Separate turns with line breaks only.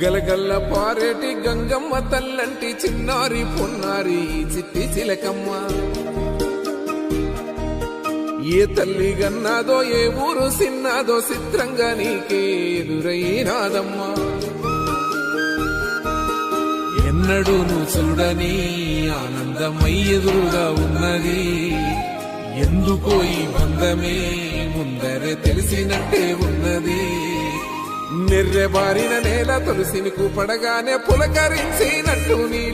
గలగల్ల పారేటి గంగమ్మ తల్లంటి చిన్నారి పొన్నారి చిట్టి చిలకమ్మ. ఏ తల్లి గన్నాదో ఏ ఊరు సిన్నాదో చిత్రంగా నీకే ఎదురైనాదమ్మా. ఎన్నడూ నువ్వు చూడని ఆనందమై ఎదురుగా ఉన్నది. ఎందుకో ఈ బంధమే ముందరే తెలిసినట్టే ఉన్నది. నెర్రెబారిన నేల తులసిని కూపడగానే పులకరించినట్టు నీలో